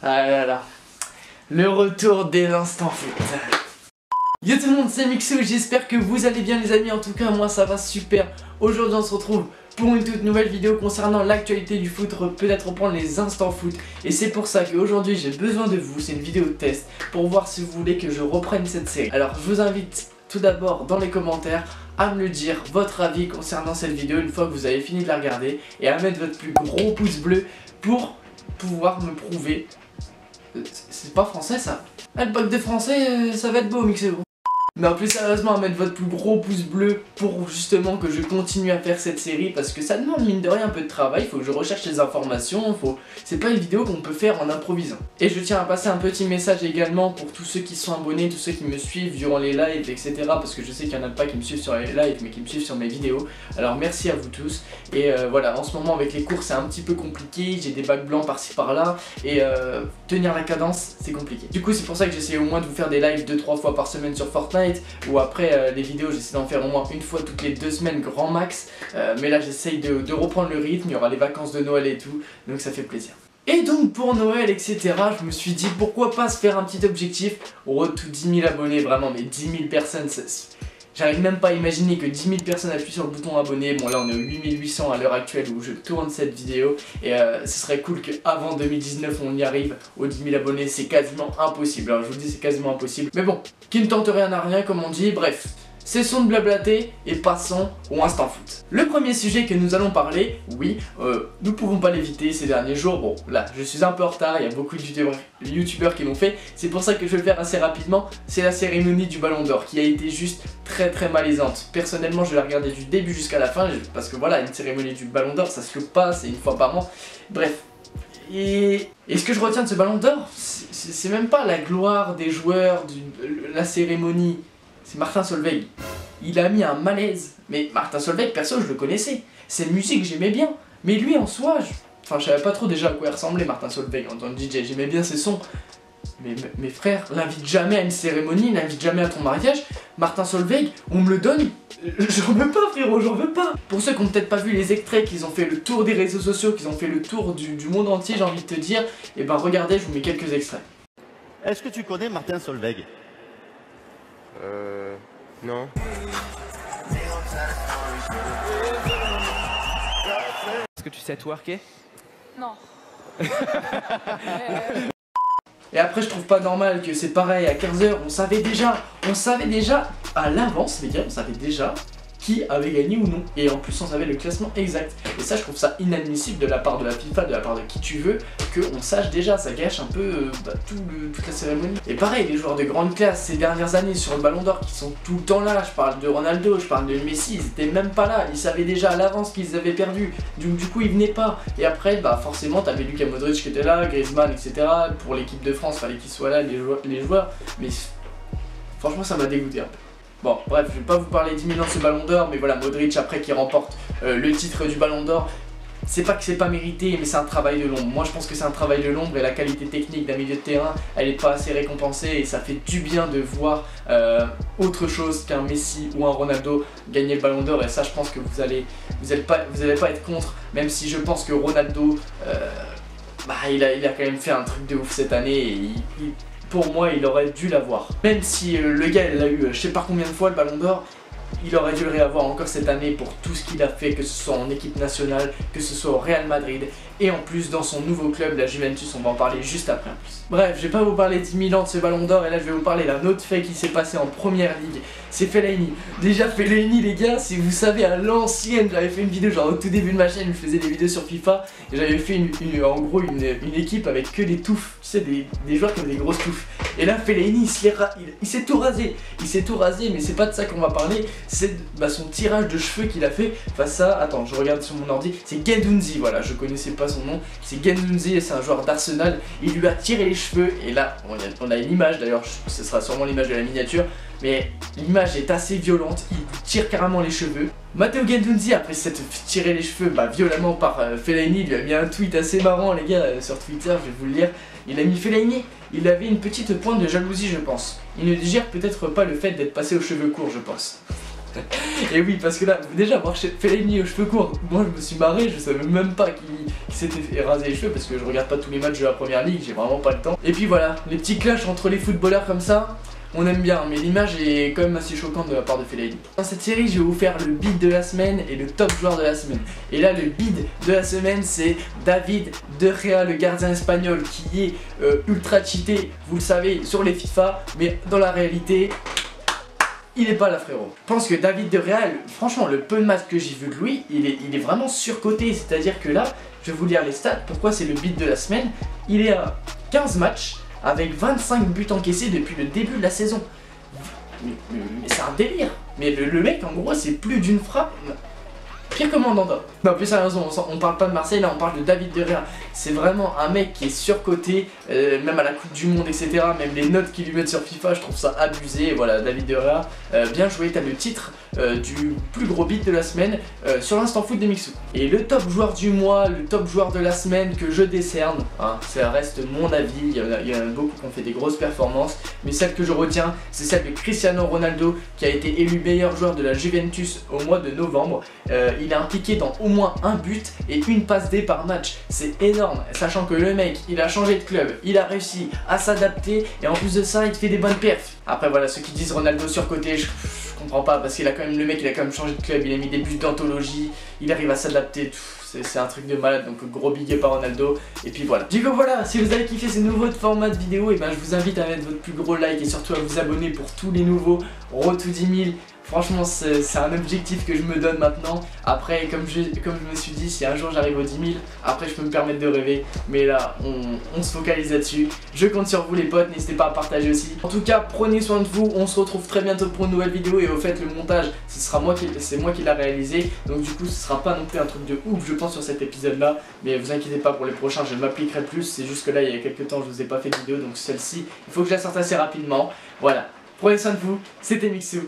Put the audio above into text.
Ah là là, le retour des instants foot. Yo tout le monde, c'est Mixou, j'espère que vous allez bien les amis, en tout cas moi ça va super. Aujourd'hui on se retrouve pour une toute nouvelle vidéo concernant l'actualité du foot, peut-être reprendre les instants foot. Et c'est pour ça qu'aujourd'hui j'ai besoin de vous, c'est une vidéo de test, pour voir si vous voulez que je reprenne cette série. Alors je vous invite tout d'abord dans les commentaires à me le dire, votre avis concernant cette vidéo une fois que vous avez fini de la regarder, et à mettre votre plus gros pouce bleu pour pouvoir me prouver. C'est pas français ça? Ah, le bac de français ça va être beau Mixou. Non, plus sérieusement, à mettre votre plus gros pouce bleu pour justement que je continue à faire cette série, parce que ça demande mine de rien un peu de travail, il faut que je recherche les informations, c'est pas une vidéo qu'on peut faire en improvisant. Et je tiens à passer un petit message également pour tous ceux qui sont abonnés, tous ceux qui me suivent durant les lives, etc. Parce que je sais qu'il y en a pas qui me suivent sur les lives, mais qui me suivent sur mes vidéos. Alors merci à vous tous. Et voilà, en ce moment avec les cours c'est un petit peu compliqué, j'ai des bacs blancs par-ci par-là, et tenir la cadence c'est compliqué. Du coup c'est pour ça que j'essaie au moins de vous faire des lives 2-3 fois par semaine sur Fortnite, ou après les vidéos j'essaie d'en faire au moins une fois toutes les 2 semaines grand max, mais là j'essaye de reprendre le rythme, il y aura les vacances de Noël et tout, donc ça fait plaisir. Et donc pour Noël etc, je me suis dit pourquoi pas se faire un petit objectif, road to 10 000 abonnés, vraiment, mais 10 000 personnes, j'arrive même pas à imaginer que 10 000 personnes appuient sur le bouton abonné. Bon là on est au 8800 à l'heure actuelle où je tourne cette vidéo, et ce serait cool qu'avant 2019 on y arrive aux 10 000 abonnés. C'est quasiment impossible, alors je vous le dis c'est quasiment impossible, mais bon, qui ne tente rien n'a rien comme on dit. Bref, cessons de blablater et passons au instant foot. Le premier sujet que nous allons parler, oui, nous pouvons pas l'éviter ces derniers jours. Bon là je suis un peu en retard, il y a beaucoup de youtubeurs qui l'ont fait, c'est pour ça que je vais le faire assez rapidement. C'est la cérémonie du Ballon d'Or qui a été juste très malaisante. Personnellement je l'ai regardé du début jusqu'à la fin, parce que voilà, une cérémonie du Ballon d'Or ça se loupe pas, c'est une fois par an. Bref. Et ce que je retiens de ce Ballon d'Or, c'est même pas la gloire des joueurs, la cérémonie. C'est Martin Solveig. Il a mis un malaise. Mais Martin Solveig, perso, je le connaissais. Ses musiques, j'aimais bien. Mais lui, en soi, je savais pas trop déjà à quoi il ressemblait Martin Solveig en tant que DJ. J'aimais bien ses sons. Mais mes frères, l'invite jamais à une cérémonie, l'invite jamais à ton mariage. Martin Solveig, on me le donne. J'en veux pas frérot, j'en veux pas. Pour ceux qui ont peut-être pas vu les extraits, qu'ils ont fait le tour des réseaux sociaux, qu'ils ont fait le tour du monde entier, j'ai envie de te dire, et ben regardez, je vous mets quelques extraits. Est-ce que tu connais Martin Solveig? Non. Est-ce que tu sais twerker? Non. Et après je trouve pas normal que c'est pareil, à 15 h on savait déjà à l'avance les gars, on savait déjà qui avait gagné ou non, et en plus on savait le classement exact, et ça je trouve ça inadmissible de la part de la FIFA, de la part de qui tu veux, qu'on sache déjà, ça gâche un peu toute la cérémonie. Et pareil, les joueurs de grande classe ces dernières années sur le Ballon d'Or qui sont tout le temps là, je parle de Ronaldo, je parle de Messi, ils étaient même pas là, ils savaient déjà à l'avance qu'ils avaient perdu, du coup ils venaient pas, et après bah forcément t'avais Luka Modric qui était là, Griezmann etc, pour l'équipe de France fallait qu'ils soient là les joueurs, mais franchement ça m'a dégoûté un peu. Bon, bref, je vais pas vous parler 10 000 ans de ce Ballon d'Or, mais voilà, Modric après qui remporte le titre du Ballon d'Or, c'est pas que c'est pas mérité, mais c'est un travail de l'ombre. Moi je pense que c'est un travail de l'ombre, et la qualité technique d'un milieu de terrain, elle est pas assez récompensée, et ça fait du bien de voir autre chose qu'un Messi ou un Ronaldo gagner le Ballon d'Or, et ça je pense que vous allez pas être contre, même si je pense que Ronaldo, il a quand même fait un truc de ouf cette année, et pour moi il aurait dû l'avoir. Même si le gars il l'a eu je sais pas combien de fois le Ballon d'Or, il aurait dû le réavoir encore cette année pour tout ce qu'il a fait, que ce soit en équipe nationale, que ce soit au Real Madrid, et en plus dans son nouveau club, la Juventus, on va en parler juste après en plus. Bref, je vais pas vous parler 10 000 ans de ce Ballon d'Or, et là je vais vous parler d'un autre fait qui s'est passé en première ligue, c'est Fellaini. Déjà Fellaini les gars, si vous savez à l'ancienne, j'avais fait une vidéo genre au tout début de ma chaîne, je faisais des vidéos sur FIFA, et j'avais fait en gros une équipe avec que des touffes, tu sais, des joueurs qui ont des grosses touffes. Et là Fellaini il s'est tout rasé, mais c'est pas de ça qu'on va parler, c'est son tirage de cheveux qu'il a fait face à, attends je regarde sur mon ordi, c'est Guendouzi, voilà, je connaissais pas son nom, c'est Guendouzi, c'est un joueur d'Arsenal, il lui a tiré les cheveux, et là on a une image, d'ailleurs ce sera sûrement l'image de la miniature, mais l'image est assez violente, il tire carrément les cheveux. Matteo Guendouzi, après s'être tiré les cheveux violemment par Fellaini, il lui a mis un tweet assez marrant les gars sur Twitter, je vais vous le lire. Il a mis Fellaini, il avait une petite pointe de jalousie je pense. Il ne digère peut-être pas le fait d'être passé aux cheveux courts je pense. Et oui, parce que là, déjà voir Fellaini aux cheveux courts, moi je me suis marré, je savais même pas qu'il s'était fait raser les cheveux parce que je regarde pas tous les matchs de la première ligue, j'ai vraiment pas le temps. Et puis voilà, les petits clashs entre les footballeurs comme ça, on aime bien, mais l'image est quand même assez choquante de la part de Fellaini. Dans cette série, je vais vous faire le bid de la semaine et le top joueur de la semaine. Et là, le bid de la semaine, c'est David De Gea, le gardien espagnol qui est ultra cheaté, vous le savez, sur les FIFA, mais dans la réalité, il est pas là, frérot. Je pense que David De Gea, franchement, le peu de matchs que j'ai vu de lui, il est vraiment surcoté. C'est-à-dire que là, je vais vous lire les stats, pourquoi c'est le bid de la semaine. Il est à 15 matchs avec 25 buts encaissés depuis le début de la saison. Mais c'est un délire. Mais le mec, en gros, c'est plus d'une frappe. Pire que Mandanda. Non, plus sérieusement, on parle pas de Marseille, là on parle de David De Gea. C'est vraiment un mec qui est surcoté, même à la Coupe du Monde, etc. Même les notes qu'ils lui mettent sur FIFA, je trouve ça abusé. Et voilà, David De Gea, bien joué, t'as le titre du plus gros beat de la semaine sur l'instant foot des Mixou. Et le top joueur du mois, le top joueur de la semaine que je décerne, hein, ça reste mon avis, il y en a beaucoup qui ont fait des grosses performances, mais celle que je retiens, c'est celle de Cristiano Ronaldo qui a été élu meilleur joueur de la Juventus au mois de novembre. Il est impliqué dans au moins un but et une passe D par match. C'est énorme, sachant que le mec, il a changé de club, il a réussi à s'adapter et en plus de ça, il fait des bonnes perfs. Après voilà, ceux qui disent Ronaldo surcoté, je comprends pas parce qu'il a quand même, le mec, il a quand même changé de club, il a mis des buts d'anthologie, il arrive à s'adapter, c'est un truc de malade, donc gros big up à Ronaldo. Et puis voilà. Du coup voilà, si vous avez kiffé ces nouveaux formats de vidéo, et ben je vous invite à mettre votre plus gros like et surtout à vous abonner pour tous les nouveaux Road to 10 000. Franchement, c'est un objectif que je me donne maintenant. Après, comme je me suis dit, si un jour j'arrive aux 10 000, après je peux me permettre de rêver. Mais là, on se focalise là-dessus. Je compte sur vous les potes, n'hésitez pas à partager aussi. En tout cas, prenez soin de vous. On se retrouve très bientôt pour une nouvelle vidéo. Et au fait, le montage, c'est moi qui l'a réalisé. Donc du coup, ce sera pas non plus un truc de ouf, je pense, sur cet épisode-là. Mais vous inquiétez pas, pour les prochains, je m'appliquerai plus. C'est juste que là, il y a quelques temps, je vous ai pas fait de vidéo. Donc celle-ci, il faut que je la sorte assez rapidement. Voilà. Prenez soin de vous. C'était Mixou.